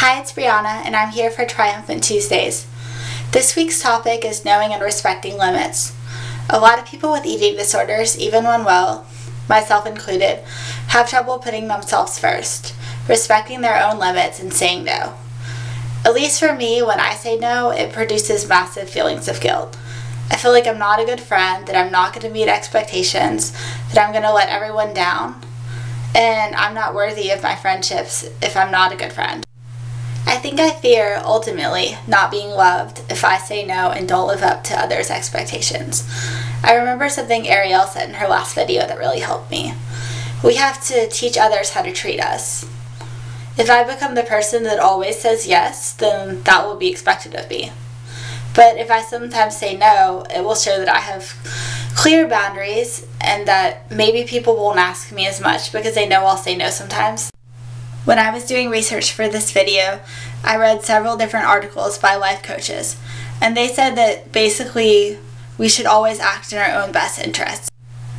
Hi, it's Brianna, and I'm here for Triumphant Tuesdays. This week's topic is knowing and respecting limits. A lot of people with eating disorders, even when well, myself included, have trouble putting themselves first, respecting their own limits and saying no. At least for me, when I say no, it produces massive feelings of guilt. I feel like I'm not a good friend, that I'm not going to meet expectations, that I'm going to let everyone down, and I'm not worthy of my friendships if I'm not a good friend. I think I fear, ultimately, not being loved if I say no and don't live up to others' expectations. I remember something Ariel said in her last video that really helped me. We have to teach others how to treat us. If I become the person that always says yes, then that will be expected of me. But if I sometimes say no, it will show that I have clear boundaries and that maybe people won't ask me as much because they know I'll say no sometimes. When I was doing research for this video, I read several different articles by life coaches, and they said that basically we should always act in our own best interests,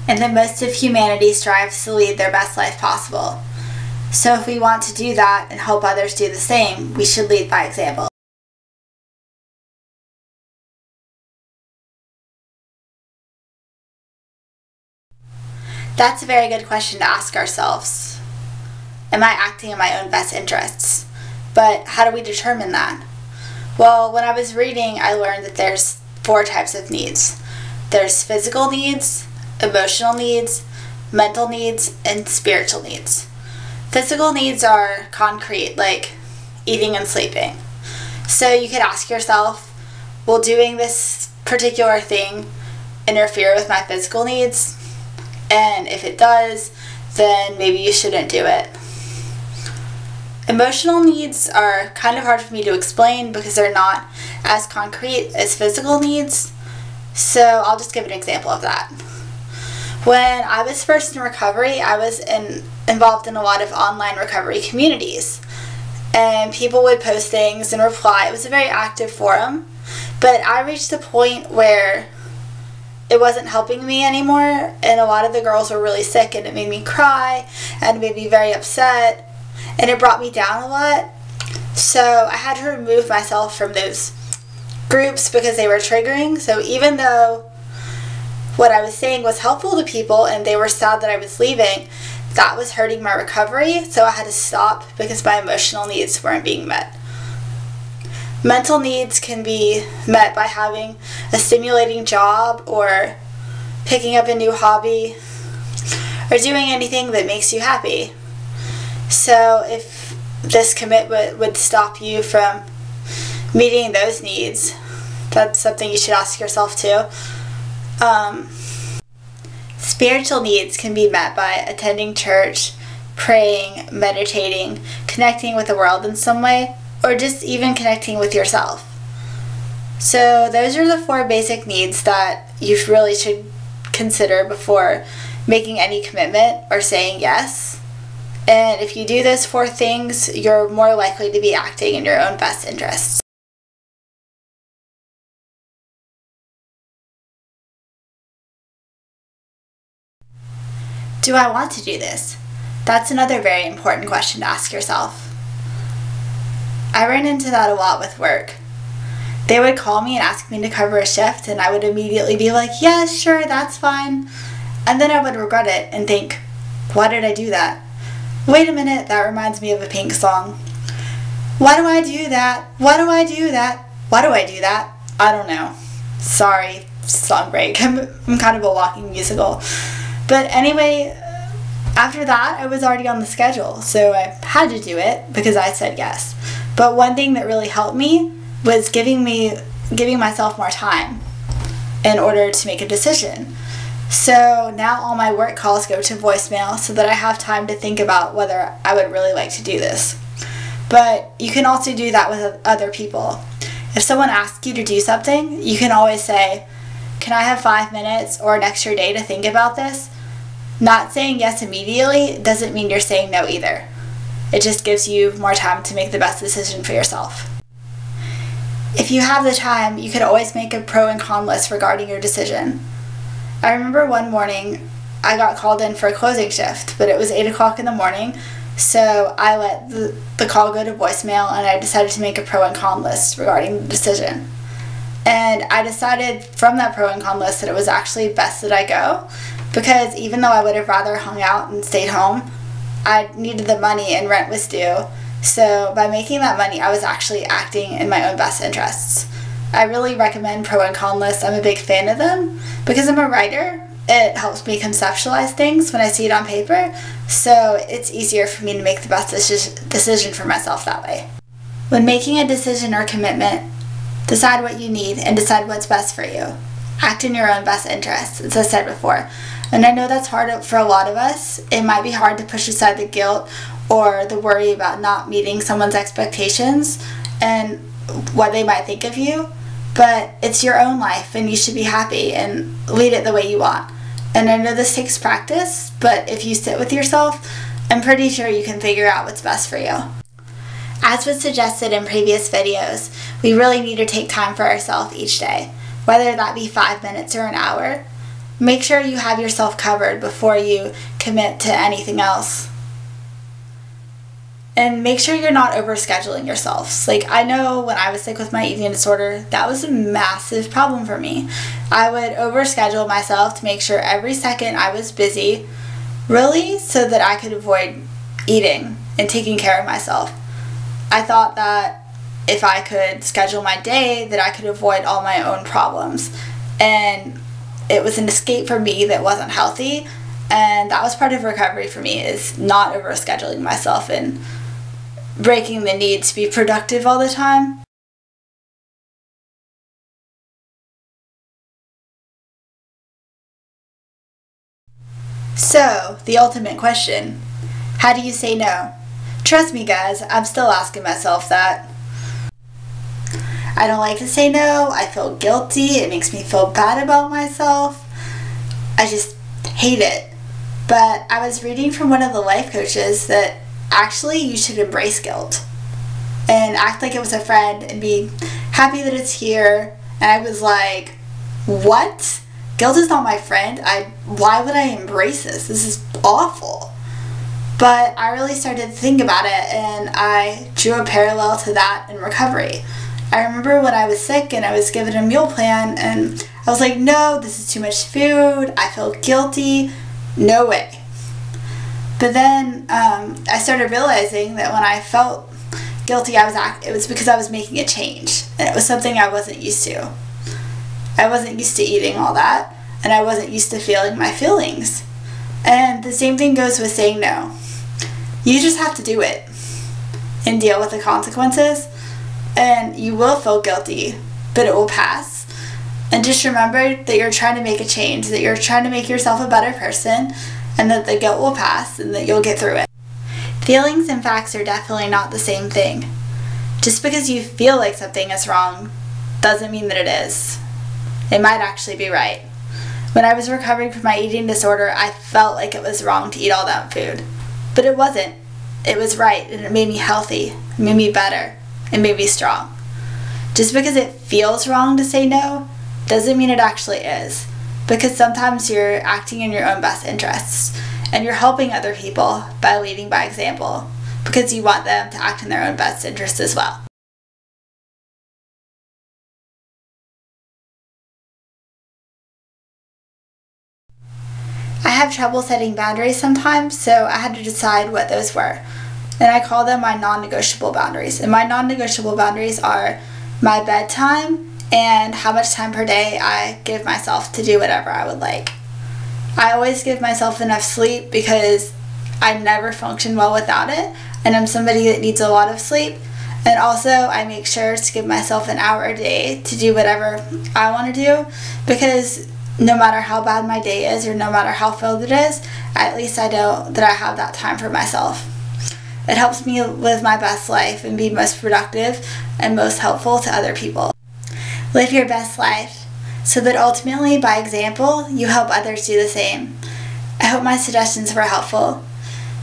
and that most of humanity strives to lead their best life possible. So if we want to do that and help others do the same, we should lead by example. That's a very good question to ask ourselves. Am I acting in my own best interests? But how do we determine that? Well, when I was reading, I learned that there's 4 types of needs. There's physical needs, emotional needs, mental needs, and spiritual needs. Physical needs are concrete, like eating and sleeping. So you could ask yourself, will doing this particular thing interfere with my physical needs? And if it does, then maybe you shouldn't do it. Emotional needs are kind of hard for me to explain because they're not as concrete as physical needs, so I'll just give an example of that. When I was first in recovery, I was involved in a lot of online recovery communities, and people would post things and reply. It was a very active forum, but I reached a point where it wasn't helping me anymore, and a lot of the girls were really sick, and it made me cry, and it made me very upset, and it brought me down a lot. So I had to remove myself from those groups because they were triggering. So even though what I was saying was helpful to people and they were sad that I was leaving, that was hurting my recovery, so I had to stop because my emotional needs weren't being met. Mental needs can be met by having a stimulating job or picking up a new hobby or doing anything that makes you happy. So if this commitment would stop you from meeting those needs, that's something you should ask yourself too. Spiritual needs can be met by attending church, praying, meditating, connecting with the world in some way, or just even connecting with yourself. So those are the 4 basic needs that you really should consider before making any commitment or saying yes. And if you do those 4 things, you're more likely to be acting in your own best interests. Do I want to do this? That's another very important question to ask yourself. I ran into that a lot with work. They would call me and ask me to cover a shift, and I would immediately be like, yeah, sure, that's fine. And then I would regret it and think, why did I do that? Wait a minute, that reminds me of a Pink song. Why do I do that? Why do I do that? Why do I do that? I don't know. Sorry, song break. I'm kind of a walking musical. But anyway, after that, I was already on the schedule, so I had to do it because I said yes. But one thing that really helped me was giving myself more time in order to make a decision. So now all my work calls go to voicemail so that I have time to think about whether I would really like to do this. But you can also do that with other people. If someone asks you to do something, you can always say, can I have 5 minutes or an extra day to think about this? Not saying yes immediately doesn't mean you're saying no either. It just gives you more time to make the best decision for yourself. If you have the time, you could always make a pro and con list regarding your decision. I remember one morning I got called in for a closing shift, but it was 8 o'clock in the morning, So I let the call go to voicemail, and I decided to make a pro and con list regarding the decision. And I decided from that pro and con list that it was actually best that I go, because even though I would have rather hung out and stayed home, I needed the money and rent was due. So by making that money, I was actually acting in my own best interests. I really recommend pro and con lists. I'm a big fan of them because I'm a writer. It helps me conceptualize things when I see it on paper, so it's easier for me to make the best decision for myself that way. When making a decision or commitment, decide what you need and decide what's best for you. Act in your own best interests, as I said before. And I know that's hard for a lot of us. It might be hard to push aside the guilt or the worry about not meeting someone's expectations and what they might think of you, but it's your own life and you should be happy and lead it the way you want. And I know this takes practice, but if you sit with yourself, I'm pretty sure you can figure out what's best for you. As was suggested in previous videos, we really need to take time for ourselves each day, whether that be 5 minutes or an hour. Make sure you have yourself covered before you commit to anything else. And make sure you're not overscheduling yourselves. Like, I know when I was sick with my eating disorder, that was a massive problem for me. I would overschedule myself to make sure every second I was busy, really, so that I could avoid eating and taking care of myself. I thought that if I could schedule my day, that I could avoid all my own problems. And it was an escape for me that wasn't healthy. And that was part of recovery for me, is not overscheduling myself and breaking the need to be productive all the time. So, the ultimate question, how do you say no? Trust me guys, I'm still asking myself that. I don't like to say no, I feel guilty, it makes me feel bad about myself. I just hate it. But I was reading from one of the life coaches that actually you should embrace guilt and act like it was a friend and be happy that it's here. And I was like, what? Guilt is not my friend. Why would I embrace this? This is awful. But I really started to think about it, and I drew a parallel to that in recovery. I remember when I was sick and I was given a meal plan, and I was like, no, this is too much food. I feel guilty. No way. But then I started realizing that when I felt guilty, it was because I was making a change, and it was something I wasn't used to. I wasn't used to eating all that, and I wasn't used to feeling my feelings. And the same thing goes with saying no. You just have to do it and deal with the consequences, and you will feel guilty, but it will pass. And just remember that you're trying to make a change, that you're trying to make yourself a better person, and that the guilt will pass and that you'll get through it. Feelings and facts are definitely not the same thing. Just because you feel like something is wrong doesn't mean that it is. It might actually be right. When I was recovering from my eating disorder, I felt like it was wrong to eat all that food. But it wasn't. It was right, and it made me healthy, it made me better, it made me strong. Just because it feels wrong to say no doesn't mean it actually is. Because sometimes you're acting in your own best interests, and you're helping other people by leading by example, because you want them to act in their own best interests as well. I have trouble setting boundaries sometimes, so I had to decide what those were. And I call them my non-negotiable boundaries. And my non-negotiable boundaries are my bedtime and how much time per day I give myself to do whatever I would like. I always give myself enough sleep because I never function well without it, and I'm somebody that needs a lot of sleep. And also I make sure to give myself an hour a day to do whatever I want to do, because no matter how bad my day is or no matter how filled it is, at least I know that I have that time for myself. It helps me live my best life and be most productive and most helpful to other people. Live your best life so that ultimately, by example, you help others do the same. I hope my suggestions were helpful.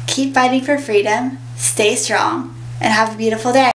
Keep fighting for freedom, stay strong, and have a beautiful day.